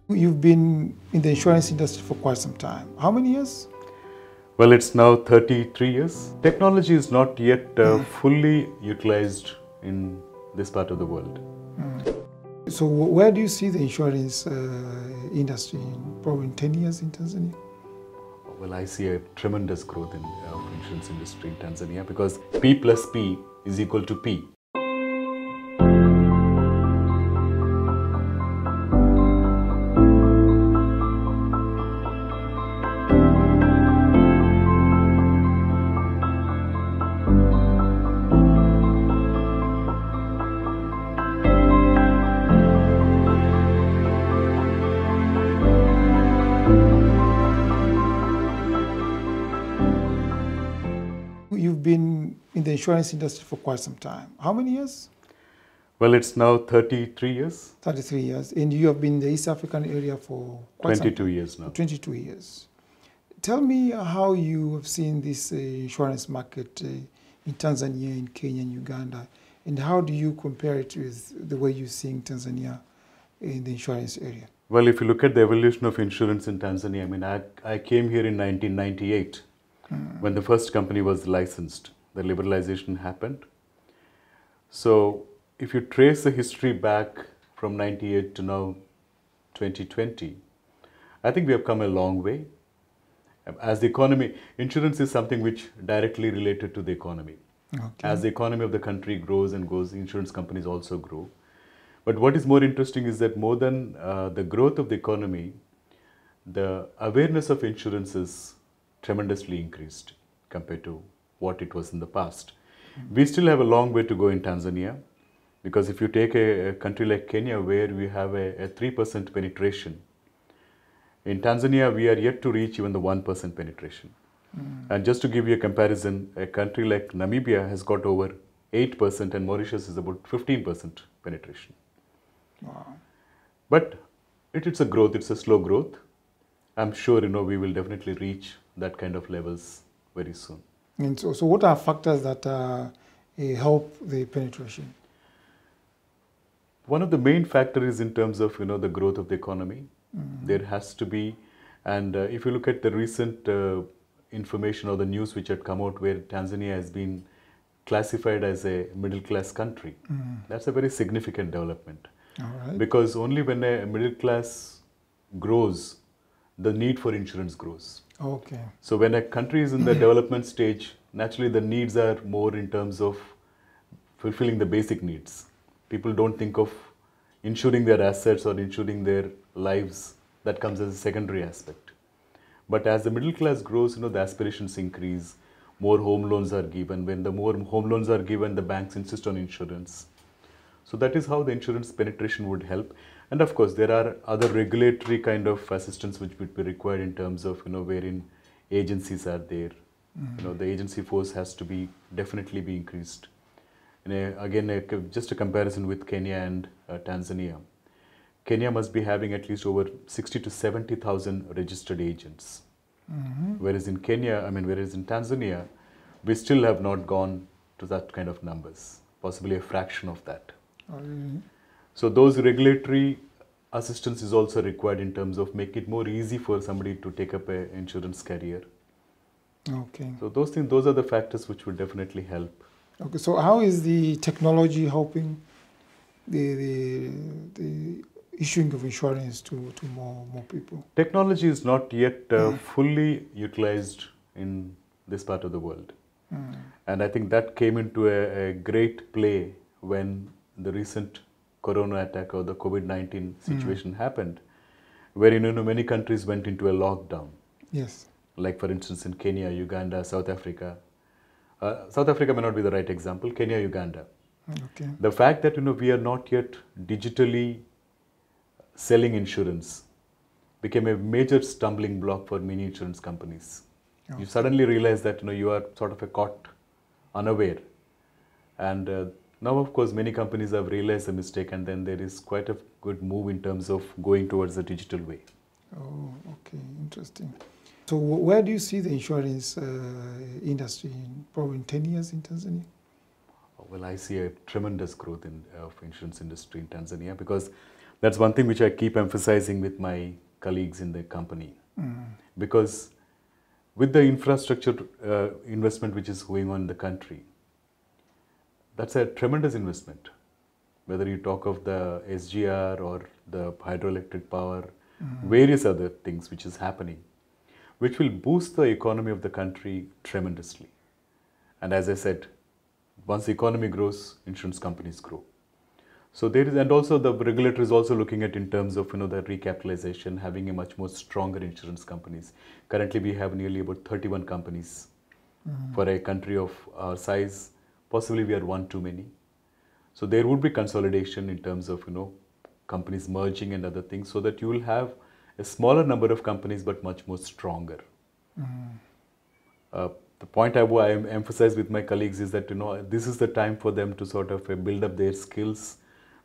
You've been in the insurance industry for quite some time. How many years? Well, it's now 33 years. Technology is not yet fully utilized in this part of the world. So where do you see the insurance industry in probably in 10 years in Tanzania? Well, I see a tremendous growth in insurance industry in Tanzania because P plus P is equal to P. You've been in the insurance industry for quite some time. How many years? Well, it's now 33 years. 33 years. And you have been in the East African area for quite some 22 time. years now. 22 years. Tell me how you have seen this insurance market in Tanzania, in Kenya, and Uganda, and how do you compare it with the way you're seeing Tanzania in the insurance area? Well, if you look at the evolution of insurance in Tanzania, I came here in 1998 when the first company was licensed. The liberalization happened. So if you trace the history back from 98 to now 2020, I think we have come a long way. As the economy, insurance is something which directly related to the economy. Okay. As the economy of the country grows and goes, insurance companies also grow. But what is more interesting is that more than the growth of the economy, the awareness of insurance is tremendously increased compared to what it was in the past. We still have a long way to go in Tanzania because if you take a country like Kenya where we have a 3% penetration, in Tanzania we are yet to reach even the 1% penetration. And just to give you a comparison, a country like Namibia has got over 8% and Mauritius is about 15% penetration. Wow. But it's a growth, it's a slow growth. I'm sure, we will definitely reach that kind of levels very soon. And so what are factors that help the penetration? One of the main factors is in terms of, the growth of the economy. There has to be, and if you look at the recent information or the news which had come out where Tanzania has been classified as a middle class country, that's a very significant development. All right. Because only when a middle class grows, the need for insurance grows. Okay. So when a country is in the development stage, naturally the needs are more in terms of fulfilling the basic needs. People don't think of insuring their assets or insuring their lives. That comes as a secondary aspect. But as the middle class grows, the aspirations increase, more home loans are given. When the more home loans are given, the banks insist on insurance. So that is how the insurance penetration would help. And of course, there are other regulatory kind of assistance which would be required in terms of, wherein agencies are there. The agency force has to be definitely be increased. And again, just a comparison with Kenya and Tanzania. Kenya must be having at least over 60 to 70,000 registered agents. Whereas in Tanzania, we still have not gone to that kind of numbers, possibly a fraction of that. So those regulatory assistance is also required in terms of make it more easy for somebody to take up an insurance career. Okay. So those are the factors which would definitely help. Okay. So how is the technology helping the issuing of insurance to more people? Technology is not yet fully utilized in this part of the world. And I think that came into a great play when the recent corona attack or the COVID-19 situation happened, where many countries went into a lockdown. Yes. Like for instance in Kenya, Uganda, South Africa. South Africa may not be the right example, Kenya, Uganda. Okay. The fact that we are not yet digitally selling insurance became a major stumbling block for many insurance companies. Okay. You suddenly realize that you are sort of caught unaware. And now, of course, many companies have realized the mistake, and then there is quite a good move in terms of going towards the digital way. Oh, okay, interesting. So where do you see the insurance industry in probably in 10 years in Tanzania? Well, I see a tremendous growth of insurance industry in Tanzania because That's one thing which I keep emphasizing with my colleagues in the company. Because with the infrastructure investment which is going on in the country, that's a tremendous investment. Whether you talk of the SGR or the hydroelectric power, various other things which is happening, which will boost the economy of the country tremendously. And as I said, once the economy grows, insurance companies grow. So there is, and also the regulator is also looking at in terms of the recapitalization, having a much more stronger insurance companies. Currently, we have nearly about 31 companies. For a country of our size, possibly we are one too many. So there would be consolidation in terms of companies merging and other things, so that you will have a smaller number of companies but much more stronger. The point I emphasize with my colleagues is that this is the time for them to sort of build up their skills,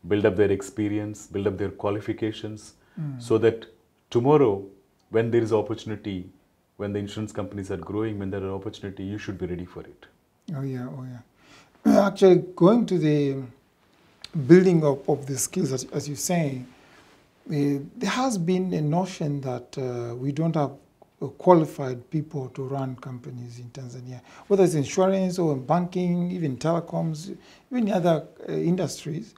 build up their experience, build up their qualifications, so that tomorrow, when there is opportunity, when the insurance companies are growing, when there are opportunity, you should be ready for it. Oh yeah, oh yeah. Actually, going to the building up of the skills, as you say, there has been a notion that we don't have qualified people to run companies in Tanzania, whether it's insurance or banking, even telecoms, even other industries.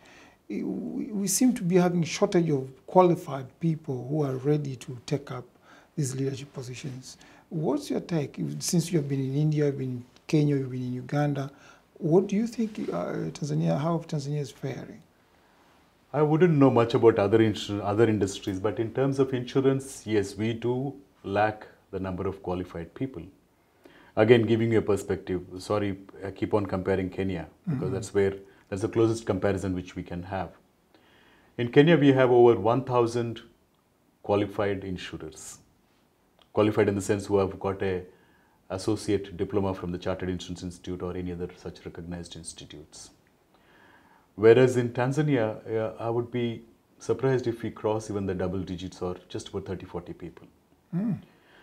We seem to be having a shortage of qualified people who are ready to take up these leadership positions. What's your take? Since you have been in India, you've been in Kenya, you've been in Uganda, what do you think how Tanzania is faring? I wouldn't know much about other industries, but in terms of insurance, yes, we do lack the number of qualified people. Again, giving you a perspective, sorry, I keep on comparing Kenya, because that's the closest comparison which we can have. In Kenya, we have over 1,000 qualified insurers. Qualified in the sense who have got a associate diploma from the Chartered Insurance Institute or any other such recognized institutes. Whereas in Tanzania, I would be surprised if we cross even the double digits or just about 30, 40 people.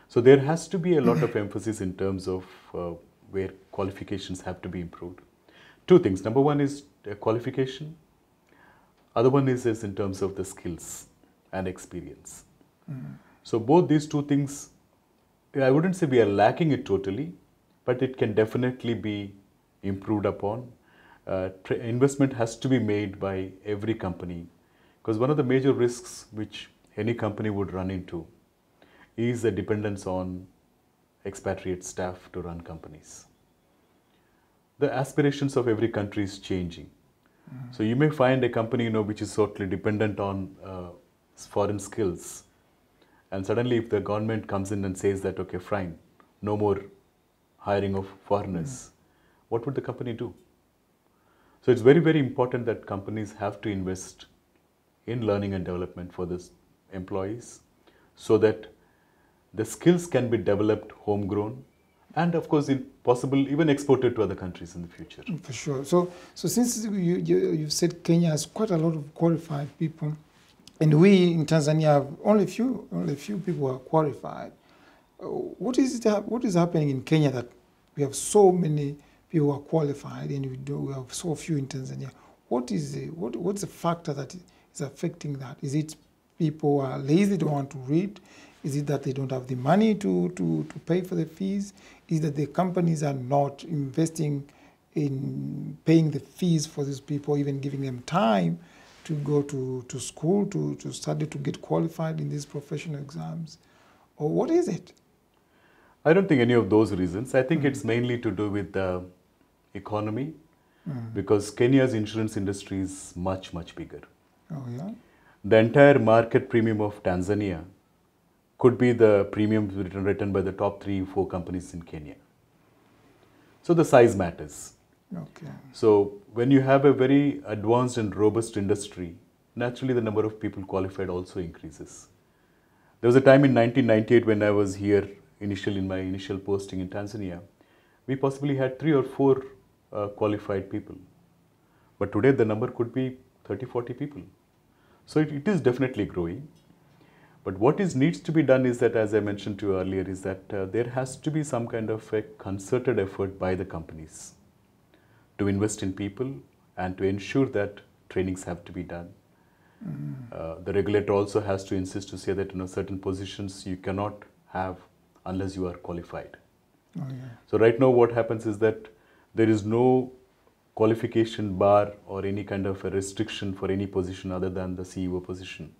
So there has to be a lot of emphasis in terms of where qualifications have to be improved. Two things. Number one is qualification. Other one is in terms of the skills and experience. So both these two things, I wouldn't say we are lacking it totally, but it can definitely be improved upon. Investment has to be made by every company, because one of the major risks which any company would run into is the dependence on expatriate staff to run companies. The aspirations of every country is changing. So you may find a company which is totally dependent on foreign skills, and suddenly if the government comes in and says that, okay, fine, no more hiring of foreigners, what would the company do? So it's very, very important that companies have to invest in learning and development for the employees, so that the skills can be developed homegrown, and of course, if possible, even exported to other countries in the future. For sure. So since you've said Kenya has quite a lot of qualified people, and we in Tanzania have only a few people who are qualified. What is happening in Kenya that we have so many people who are qualified and we have so few in Tanzania? What's the factor that is affecting that? Is it people are lazy, don't want to read? Is it that they don't have the money to pay for the fees? Is it that the companies are not investing in paying the fees for these people, even giving them time to go to school, to study, to get qualified in these professional exams? Or what is it? I don't think any of those reasons. I think it's mainly to do with the economy, because Kenya's insurance industry is much, much bigger. Oh, yeah? The entire market premium of Tanzania could be the premium written by the top 3-4 companies in Kenya. So the size matters. Okay. So when you have a very advanced and robust industry, naturally the number of people qualified also increases. There was a time in 1998 when I was here in my initial posting in Tanzania, we possibly had 3 or 4 qualified people. But today the number could be 30, 40 people. So it is definitely growing. But what needs to be done is that, as I mentioned to you earlier, is that there has to be some kind of a concerted effort by the companies to invest in people and to ensure that trainings have to be done. The regulator also has to insist to say that certain positions you cannot have unless you are qualified. Oh, yeah. So right now what happens is that there is no qualification bar or any kind of a restriction for any position other than the CEO position.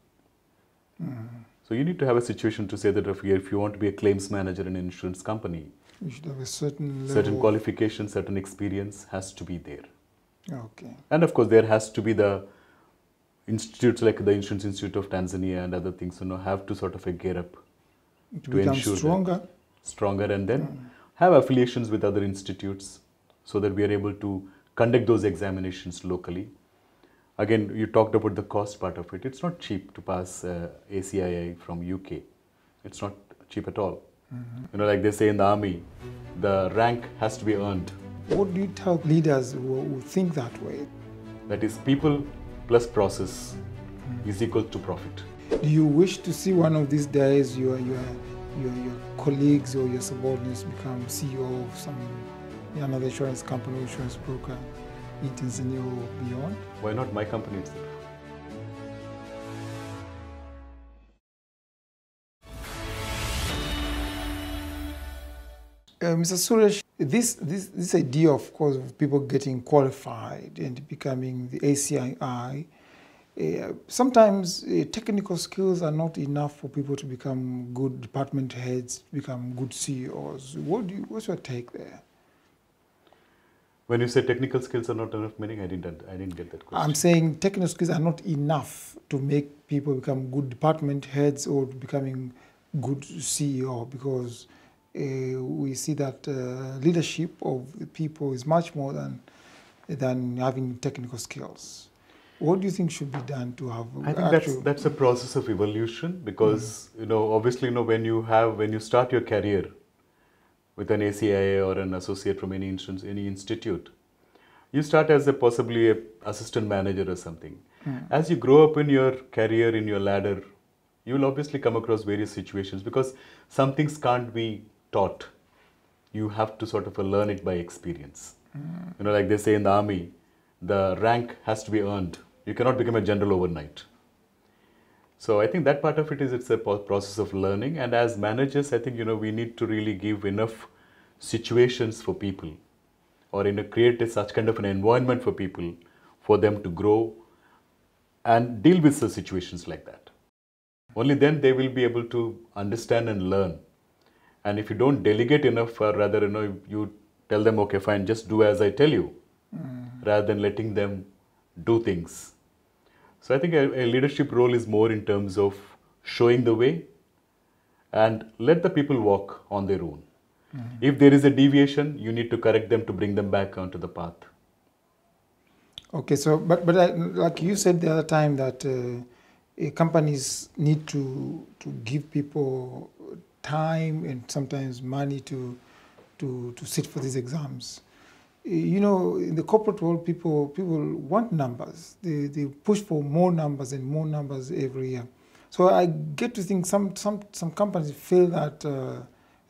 So you need to have a situation to say that if you want to be a claims manager in an insurance company, You should have a certain level. certain qualification, certain experience has to be there. Okay. And of course, there has to be the institutes like the Insurance Institute of Tanzania and other things, have to sort of gear up To become ensure stronger. stronger, and then have affiliations with other institutes so that we are able to conduct those examinations locally. Again, you talked about the cost part of it. It's not cheap to pass ACII from UK. It's not cheap at all. Like they say in the army, the rank has to be earned. What do you tell leaders who think that way? That is, people plus process is equal to profit. Do you wish to see one of these days your colleagues or your subordinates become CEO of another insurance company or insurance broker in Tanzania or beyond? Why not my company itself? Mr. Suresh, this idea, of course, of people getting qualified and becoming the ACII, sometimes technical skills are not enough for people to become good department heads, to become good CEOs. What's your take there? When you say technical skills are not enough, meaning I didn't get that question. I'm saying technical skills are not enough to make people become good department heads or becoming good CEO, because we see that leadership of the people is much more than having technical skills. What do you think should be done to have? I think that's a process of evolution, because obviously when you start your career with an ACIA or an associate from any institute, you start as possibly an assistant manager or something. As you grow up in your career, in your ladder, you will obviously come across various situations, because some things can't be taught. You have to sort of learn it by experience. Like they say in the army, the rank has to be earned. You cannot become a general overnight. So I think that part of it is it's a process of learning. And as managers, I think, we need to really give enough situations for people, or create such kind of an environment for people, for them to grow and deal with the situations like that. Only then they will be able to understand and learn. And if you don't delegate enough, or rather, you tell them, okay, fine, just do as I tell you, rather than letting them do things. So I think a leadership role is more in terms of showing the way and let the people walk on their own. If there is a deviation, you need to correct them to bring them back onto the path. Okay, so but like you said the other time that companies need to give people time and sometimes money to sit for these exams. In the corporate world, people want numbers. They push for more numbers and more numbers every year. So I get to think some companies feel that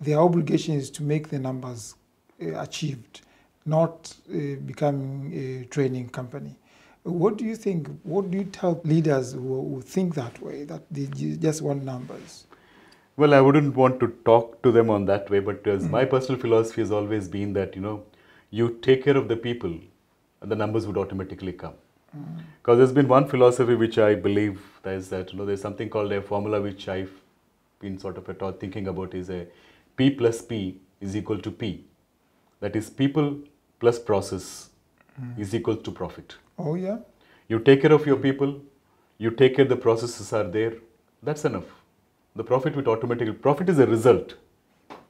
their obligation is to make the numbers achieved, not becoming a training company. What do you think? What do you tell leaders who think that way, that they just want numbers? Well, I wouldn't want to talk to them on that way, but my personal philosophy has always been that, you take care of the people and the numbers would automatically come. Because there's been one philosophy which I believe is that, there's something called a formula which I've been sort of thinking about, is a P plus P is equal to P. That is, people plus process is equal to profit. Oh, yeah? You take care of your people, you take care the processes are there, that's enough. The profit will automatically, profit is a result.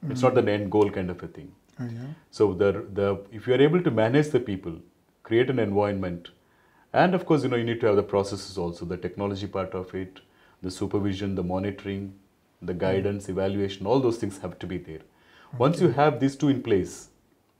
It's not an end goal kind of a thing. Oh, yeah. So if you are able to manage the people, create an environment, and of course, you need to have the processes also, the technology part of it, the supervision, the monitoring, the guidance, evaluation, all those things have to be there. Okay. Once you have these two in place,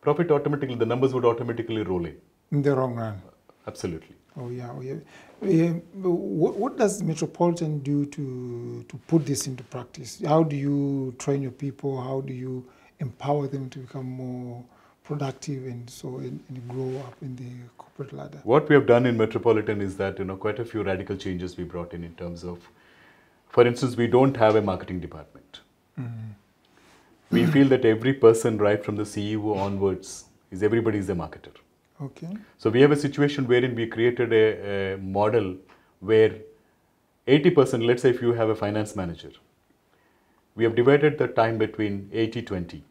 profit automatically, the numbers would automatically roll in. In the long run. Absolutely. Oh, yeah. Oh, yeah. What does Metropolitan do to put this into practice? How do you train your people? How do you empower them to become productive and grow up in the corporate ladder? What we have done in Metropolitan is that, quite a few radical changes we brought in terms of, for instance, we don't have a marketing department. We feel that every person, right from the CEO onwards, everybody is a marketer. Okay. So we have a situation wherein we created a model where 80%, let's say if you have a finance manager, we have divided the time between 80-20.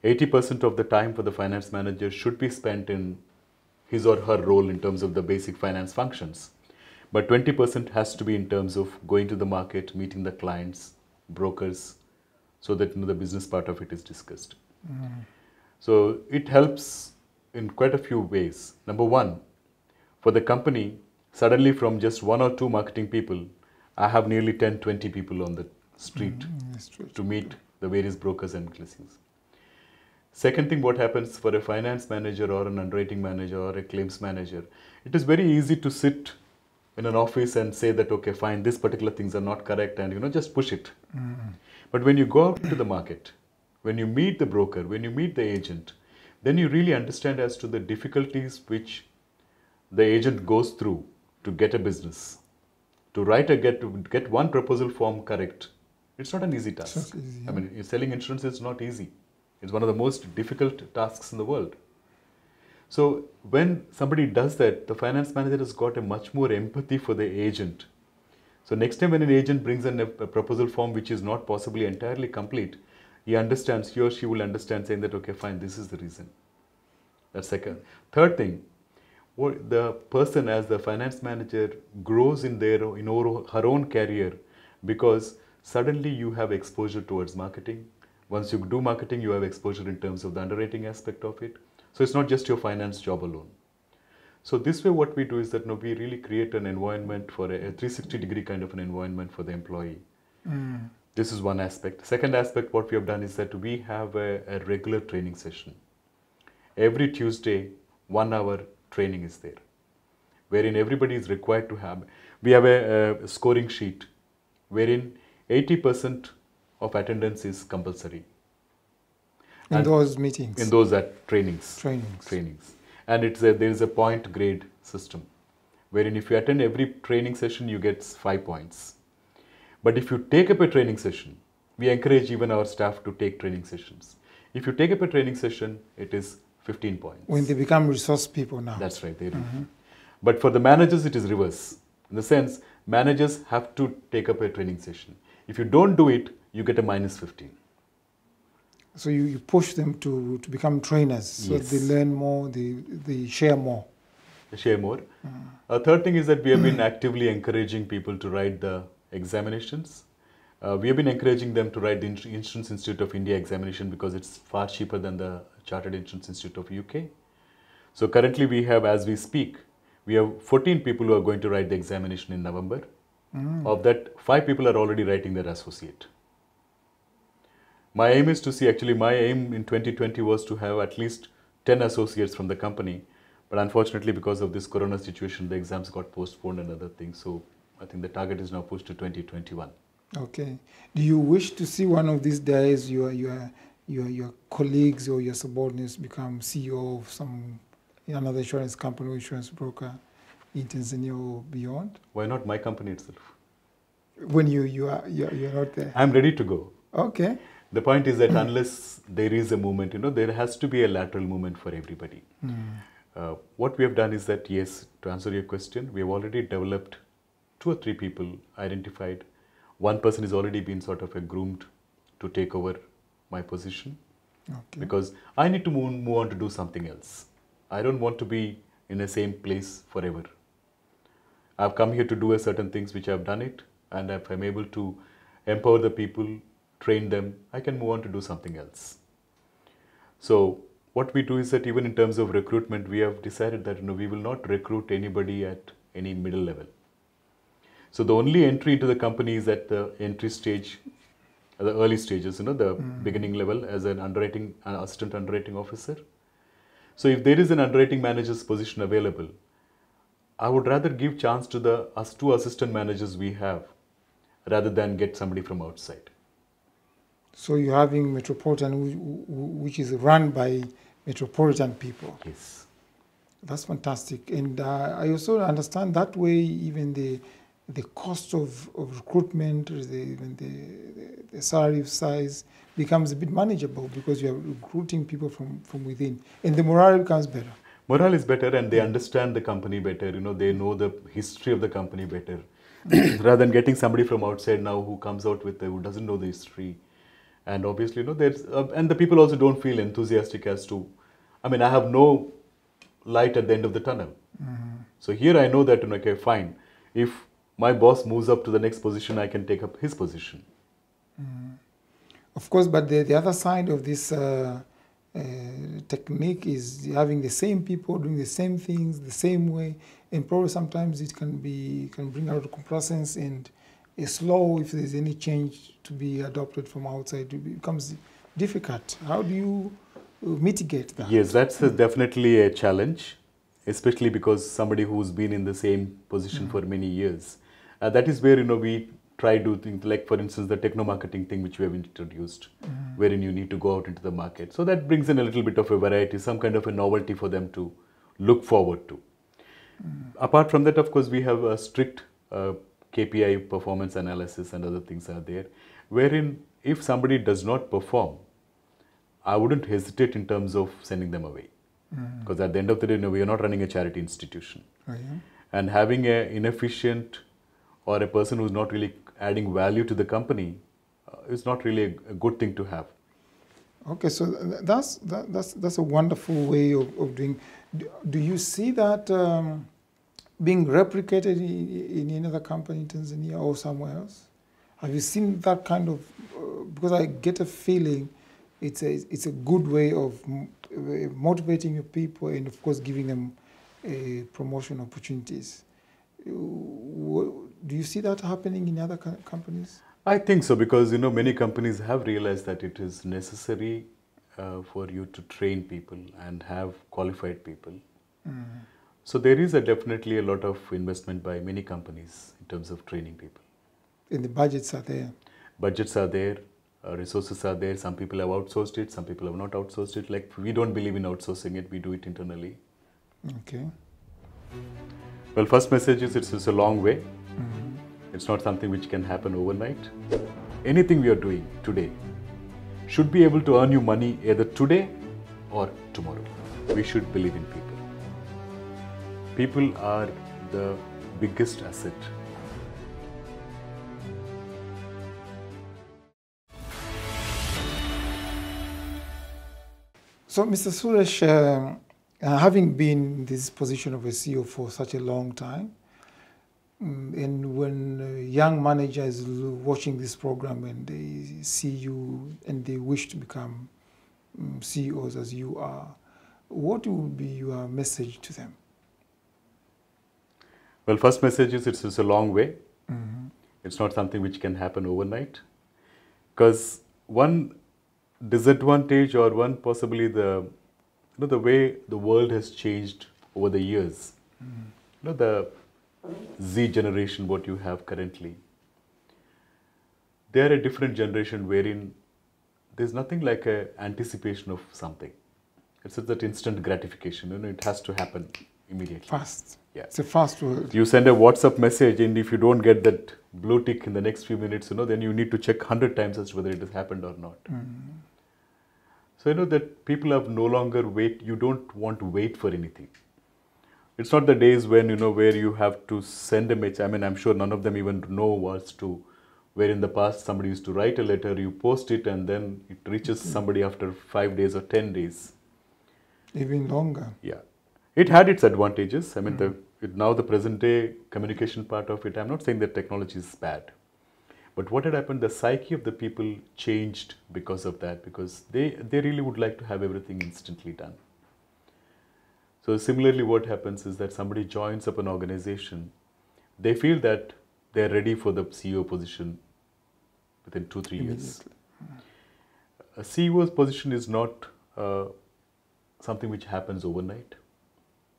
80% of the time for the finance manager should be spent in his or her role in terms of the basic finance functions. But 20% has to be in terms of going to the market, meeting the clients, brokers, so that the business part of it is discussed. So it helps in quite a few ways. Number one, for the company, suddenly from just 1 or 2 marketing people, I have nearly 10-20 people on the street to meet the various brokers and listings. Second thing, what happens for a finance manager or an underwriting manager or a claims manager, it is very easy to sit in an office and say that, okay, fine, these particular things are not correct, and just push it. But when you go out to the market, when you meet the broker, when you meet the agent, then you really understand as to the difficulties which the agent goes through to get a business. To get one proposal form correct, it's not an easy task. It's not easy, yeah. I mean, selling insurance is not easy. It's one of the most difficult tasks in the world. So when somebody does that, the finance manager has got a much more empathy for the agent. So next time when an agent brings in a proposal form which is not possibly entirely complete, he or she will understand, saying that, okay, fine, this is the reason. That's second. Third thing, the person as the finance manager grows in her own career, because suddenly you have exposure towards marketing. Once you do marketing, you have exposure in terms of the underwriting aspect of it. So it's not just your finance job alone. So this way what we do is that we really create an environment for a 360-degree kind of an environment for the employee. This is one aspect. Second aspect, what we have done is that we have a regular training session. Every Tuesday, 1 hour training is there, wherein everybody is required to have. We have a scoring sheet, wherein 80% of attendance is compulsory. In those meetings? In those trainings. Trainings. And there is a point grade system, wherein if you attend every training session, you get 5 points. But if you take up a training session, we encourage even our staff to take training sessions. If you take up a training session, it is 15 points. When they become resource people now. That's right, they do. But for the managers, it is reverse. In the sense, managers have to take up a training session. If you don't do it, you get a -15. So you push them to become trainers, so yes. They learn more, they share more. A third thing is that we have been actively encouraging people to write the examinations. We have been encouraging them to write the Insurance Institute of India examination because it's far cheaper than the Chartered Insurance Institute of UK. So currently we have, as we speak, we have 14 people who are going to write the examination in November. Of that, 5 people are already writing their associate. My aim is to see, actually my aim in 2020 was to have at least 10 associates from the company. But unfortunately, because of this corona situation, the exams got postponed and other things. So I think the target is now pushed to 2021. Okay. Do you wish to see one of these days your colleagues or your subordinates become CEO of another insurance company or insurance broker in Tanzania or beyond? Why not my company itself? When you're not there? I'm ready to go. Okay. The point is that unless there is a movement, there has to be a lateral movement for everybody. What we have done is that, yes, to answer your question, we have already developed 2 or 3 people identified. One person has already been sort of groomed to take over my position. Okay. Because I need to move on to do something else. I don't want to be in the same place forever. I've come here to do certain things which I've done it, and if I'm able to empower the people, train them, I can move on to do something else. So what we do is that even in terms of recruitment, we have decided that we will not recruit anybody at any middle level. So the only entry into the company is at the entry stage, the early stages, the beginning level as an assistant underwriting officer. So if there is an underwriting manager's position available, I would rather give chance to the 2 assistant managers we have rather than get somebody from outside. So you're having Metropolitan, which is run by metropolitan people. Yes. That's fantastic. And I also understand that way even the cost of recruitment, even the salary size becomes a bit manageable because you are recruiting people from within. And the morale becomes better. Morale is better and they understand the company better. They know the history of the company better. Rather than getting somebody from outside now who comes out with who doesn't know the history. And obviously, there's and the people also don't feel enthusiastic as to, I mean, I have no light at the end of the tunnel. So here I know that, okay, fine. If my boss moves up to the next position, I can take up his position. Of course, but the other side of this technique is having the same people doing the same things the same way, and probably sometimes it can bring out complacence and slow if there's any change to be adopted from outside. It becomes difficult. How do you mitigate that? Yes, that's definitely a challenge, especially because somebody who's been in the same position for many years. That is where we try to do things like, for instance, the techno-marketing thing which we have introduced, wherein you need to go out into the market. So that brings in a little bit of a variety, some kind of a novelty for them to look forward to. Apart from that, of course, we have a strict KPI performance analysis and other things are there, wherein if somebody does not perform, I wouldn't hesitate in terms of sending them away. Because at the end of the day, we are not running a charity institution. Oh, yeah. And having an inefficient or a person who's not really adding value to the company is not really a good thing to have. Okay, so that's a wonderful way of doing. Do you see that being replicated in another company in Tanzania or somewhere else? Have you seen that kind of? Because I get a feeling it's a good way of motivating your people and of course giving them promotion opportunities. Do you see that happening in other companies? I think so, because many companies have realized that it is necessary for you to train people and have qualified people. So there is definitely a lot of investment by many companies in terms of training people. And the budgets are there. Budgets are there, resources are there. Some people have outsourced it, some people have not outsourced it. Like, we don't believe in outsourcing it, we do it internally. Okay. Well, first message is it's a long way. It's not something which can happen overnight. Anything we are doing today should be able to earn you money either today or tomorrow. We should believe in people. People are the biggest asset. So, Mr. Suresh, having been in this position of a CEO for such a long time, and when a young manager is watching this program and they see you and they wish to become CEOs as you are, what would be your message to them? Well, first message is it's a long way. It's not something which can happen overnight. Because one disadvantage, or one possibly the way the world has changed over the years, the Z generation, what you have currently, they are a different generation wherein there's nothing like a anticipation of something. It's just that instant gratification. It has to happen immediately. Fast. Yeah. It's a fast world. You send a WhatsApp message, and if you don't get that blue tick in the next few minutes, then you need to check 100 times as to whether it has happened or not. So that people have no longer wait. You don't want to wait for anything. It's not the days when, where you have to send a message. I mean, I'm sure none of them even know what's to, where in the past somebody used to write a letter, you post it, and then it reaches somebody after 5 days or 10 days. Even longer. Yeah. It had its advantages. I mean, now the present day communication part of it, I'm not saying that technology is bad. But what had happened, the psyche of the people changed because of that, because they really would like to have everything instantly done. So similarly, what happens is that somebody joins up an organization, they feel that they're ready for the CEO position within 2-3 years. A CEO's position is not something which happens overnight.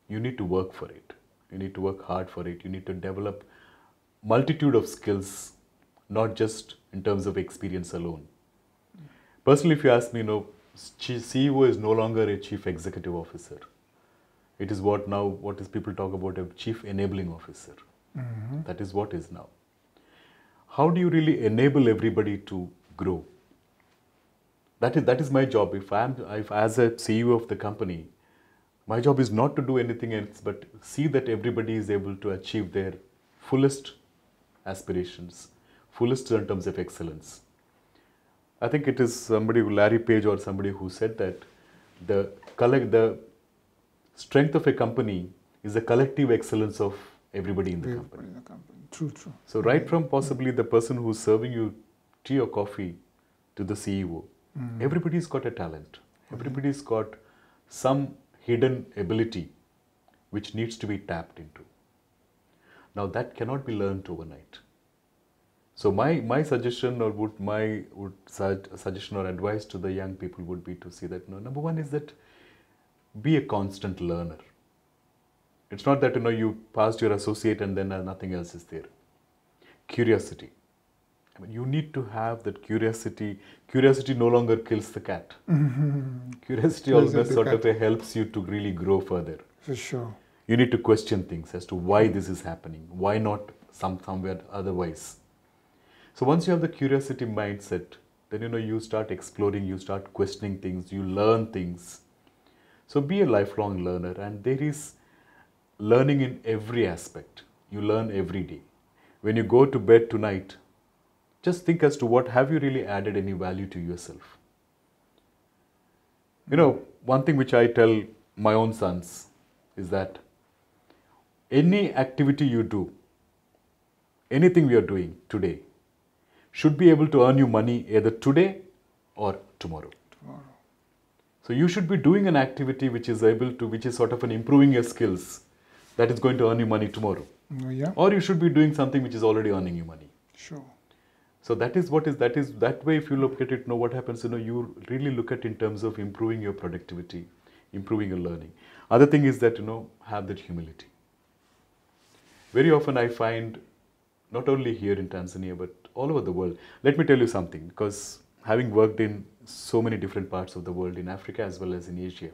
You need to work for it. You need to work hard for it. You need to develop multitude of skills, not just in terms of experience alone. Personally, if you ask me, CEO is no longer a chief executive officer. It is what is people talk about a chief enabling officer. Mhm. That is what is now. How do you really enable everybody to grow? That is my job. If as a CEO of the company, my job is not to do anything else but see that everybody is able to achieve their fullest aspirations, fullest in terms of excellence. I think it is Larry Page or somebody who said that the strength of a company is the collective excellence of everybody in the Everybody company. in the company. True, true. So right from possibly the person who's serving you tea or coffee to the CEO, everybody's got a talent. Everybody's got some hidden ability which needs to be tapped into. Now that cannot be learned overnight. So my suggestion or suggestion or advice to the young people would be to see that number one is that be a constant learner. It's not that you passed your associate and then nothing else is there. Curiosity. I mean, you need to have that curiosity. Curiosity no longer kills the cat. Curiosity always sort of helps you to really grow further. For sure. You need to question things as to why this is happening. Why not somewhere otherwise? So once you have the curiosity mindset, then you start exploring, you start questioning things, you learn things. So be a lifelong learner, and there is learning in every aspect. You learn every day. When you go to bed tonight, just think as to what have you really added any value to yourself. One thing which I tell my own sons is that any activity you do, anything we are doing today, should be able to earn you money either today or tomorrow. So you should be doing an activity which is sort of improving your skills, that is going to earn you money tomorrow. Yeah. Or you should be doing something which is already earning you money. Sure. So that way if you look at it, what happens, you really look at in terms of improving your productivity, improving your learning. Other thing is that, have that humility. Very often I find, not only here in Tanzania, but all over the world. Let me tell you something, because having worked in so many different parts of the world, in Africa as well as in Asia,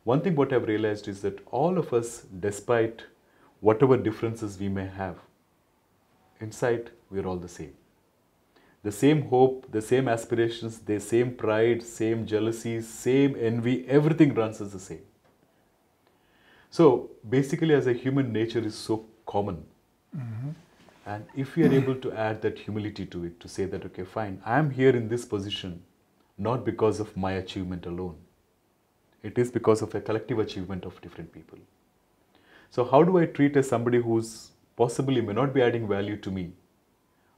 one thing what I've realized is that all of us, despite whatever differences we may have, inside we're all the same. The same hope, the same aspirations, the same pride, same jealousies, same envy, everything runs as the same. So basically, as a human nature is so common. And if we are able to add that humility to it, to say that, okay, fine, I am here in this position not because of my achievement alone. It is because of a collective achievement of different people. So how do I treat as somebody who's possibly may not be adding value to me?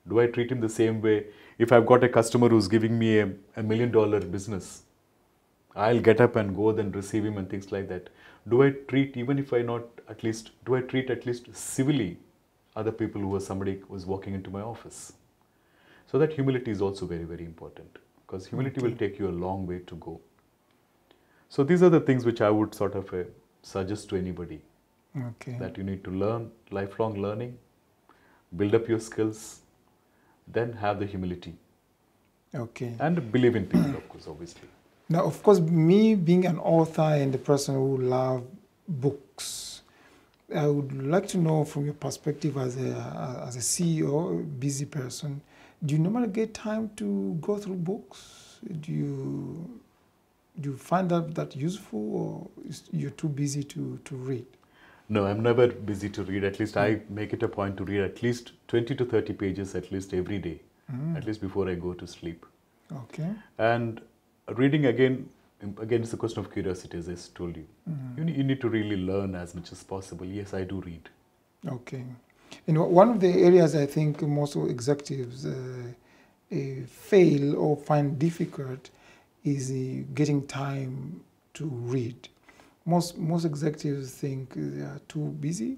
Do I treat him the same way? If I've got a customer who's giving me a $1 million business, I'll get up and go then receive him and things like that. Do I treat, even if I not at least, do I treat at least civilly other people who are somebody who is walking into my office? So that humility is also very, very important, because humility will take you a long way to go. So these are the things which I would sort of suggest to anybody. That you need to learn, lifelong learning, build up your skills, then have the humility. And believe in people, of course, obviously. Now, of course, me being an author and a person who loves books, I would like to know from your perspective as a CEO, a busy person, do you normally get time to go through books? Do you find that useful, or you're too busy to read? No, I'm never busy to read. At least I make it a point to read at least 20 to 30 pages at least every day, at least before I go to sleep. And reading, again, it's a question of curiosity, as I told you. You need to really learn as much as possible. Yes, I do read. And one of the areas I think most executives fail or find difficult is getting time to read. Most executives think they are too busy,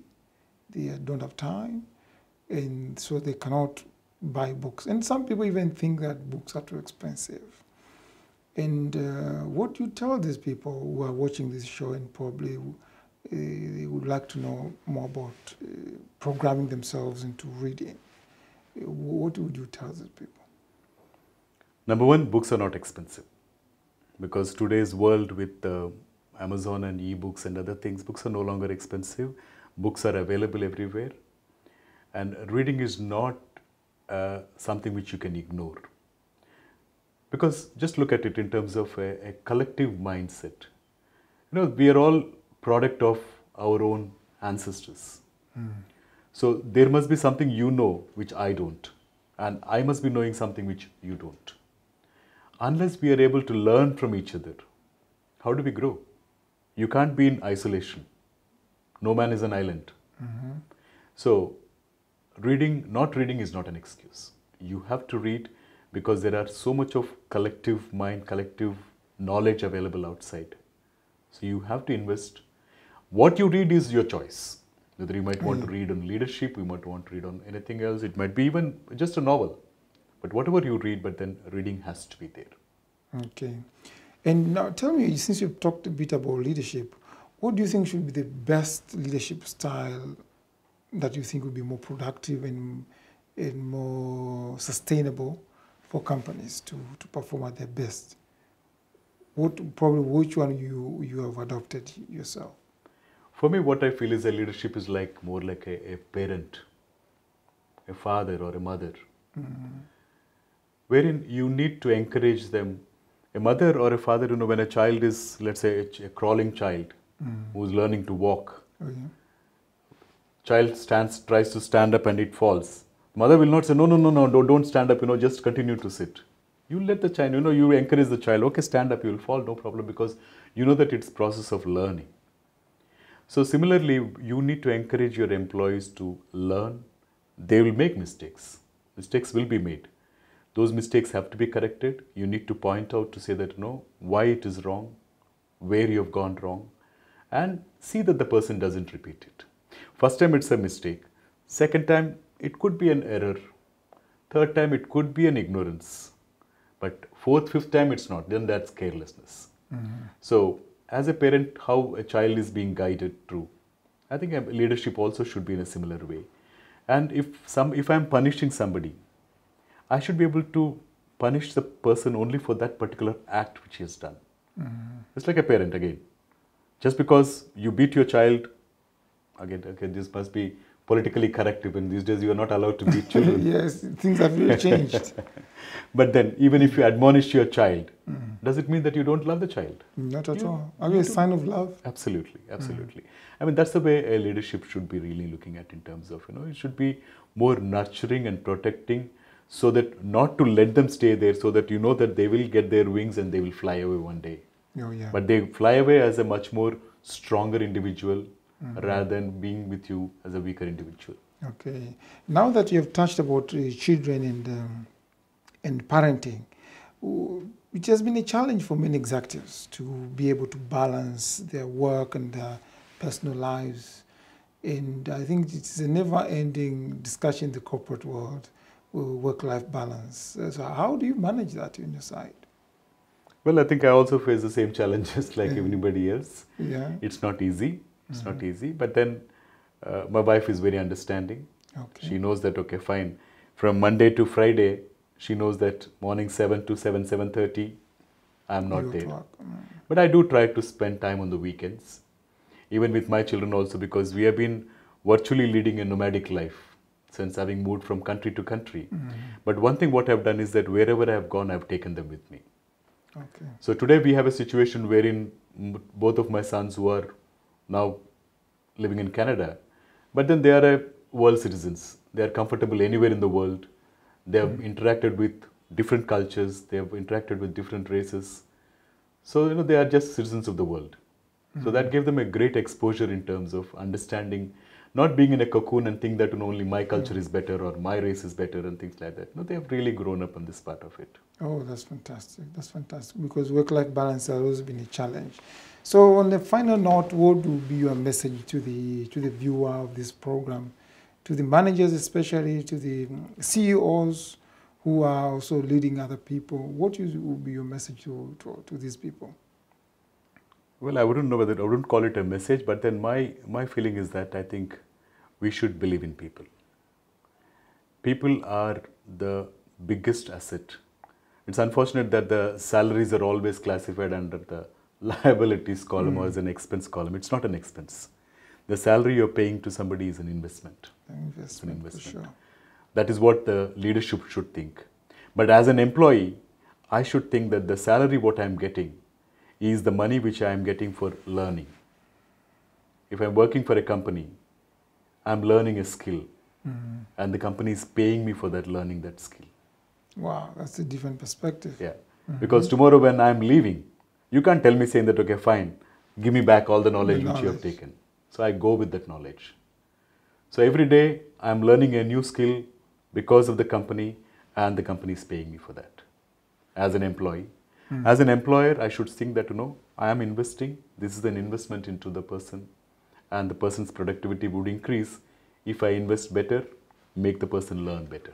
they don't have time, and so they cannot buy books. And some people even think that books are too expensive. And what do you tell these people who are watching this show and probably they would like to know more about programming themselves into reading? What would you tell these people? Number one, books are not expensive. because today's world with Amazon and e-books and other things, books are no longer expensive. Books are available everywhere. And reading is not something which you can ignore. Because just look at it in terms of a collective mindset. You know, we are all product of our own ancestors. So there must be something you know which I don't. And I must be knowing something which you don't. Unless we are able to learn from each other, how do we grow? You can't be in isolation. No man is an island. So not reading is not an excuse. You have to read because there are so much of collective mind, collective knowledge available outside. So you have to invest. What you read is your choice. Whether you might want to read on leadership, you might want to read on anything else. It might be even just a novel. But whatever you read, but then reading has to be there. Okay. And now tell me, since you've talked a bit about leadership, what do you think should be the best leadership style that you think would be more productive and more sustainable for companies to perform at their best? Which one you have adopted yourself? For me, what I feel is that leadership is like more like a parent, a father or a mother, wherein you need to encourage them. A mother or a father, you know, when a child is, let's say, a crawling child who's learning to walk, child tries to stand up and it falls. Mother will not say, no, don't stand up, you know, just continue to sit. You let the child, you know, you encourage the child, okay, stand up, you will fall, no problem, because you know that it's process of learning. So similarly, you need to encourage your employees to learn. They will make mistakes. Mistakes will be made. Those mistakes have to be corrected. You need to point out to say that, no, why it is wrong, where you have gone wrong, and see that the person doesn't repeat it. First time it's a mistake. Second time, it could be an error. Third time, it could be an ignorance. But fourth, fifth time, it's not. Then that's carelessness. So as a parent, how a child is being guided through, I think leadership also should be in a similar way. And if I'm punishing somebody, I should be able to punish the person only for that particular act which he has done. It's like a parent again. Just because you beat your child, again, okay, this must be politically correct. Even these days, you are not allowed to beat children. Yes, things have really changed. But then, even if you admonish your child, does it mean that you don't love the child? Not at all. Are you a sign of love? Absolutely, absolutely. I mean, that's the way a leadership should be really looking at in terms of, you know, it should be more nurturing and protecting, so that not to let them stay there, so that you know that they will get their wings and they will fly away one day. Oh, yeah. But they fly away as a much more stronger individual rather than being with you as a weaker individual. Okay. Now that you have touched about children and parenting, it has been a challenge for many executives to be able to balance their work and their personal lives. And I think it's a never-ending discussion in the corporate world, work-life balance. So how do you manage that on your side? Well, I think I also face the same challenges like anybody else. Yeah. It's not easy. It's not easy. But then my wife is very understanding. Okay. She knows that, okay, fine. From Monday to Friday, she knows that morning 7 to 7:30, I'm not there. But I do try to spend time on the weekends, even with my children also, because we have been virtually leading a nomadic life since having moved from country to country. But one thing what I've done is that wherever I have gone, I've taken them with me. Okay. So today we have a situation wherein both of my sons who are now living in Canada, but then they are world citizens. They are comfortable anywhere in the world. They have interacted with different cultures. They have interacted with different races. So, you know, they are just citizens of the world. So that gave them a great exposure in terms of understanding, not being in a cocoon and think that, you know, only my culture is better or my race is better and things like that. No, they have really grown up on this part of it. Oh, that's fantastic. That's fantastic, because work-life balance has always been a challenge. So on the final note, what would be your message to the viewer of this program, to the managers especially, to the CEOs who are also leading other people? What would be your message to these people? Well, I wouldn't call it a message, but then my feeling is that I think we should believe in people. People are the biggest asset It's unfortunate that the salaries are always classified under the liabilities column or as an expense column. It's not an expense. The salary you're paying to somebody is an investment. It's an investment. For sure. That is what the leadership should think. But as an employee, I should think that the salary what I'm getting is the money which I'm getting for learning. If I'm working for a company, I'm learning a skill and the company is paying me for that learning that skill. Wow, that's a different perspective. Yeah. Because tomorrow when I'm leaving, you can't tell me saying that, okay, fine, give me back all the knowledge which you have taken. So I go with that knowledge. So every day I'm learning a new skill because of the company and the company is paying me for that as an employee. As an employer, I should think that, I am investing. This is an investment into the person and the person's productivity would increase if I invest better, make the person learn better.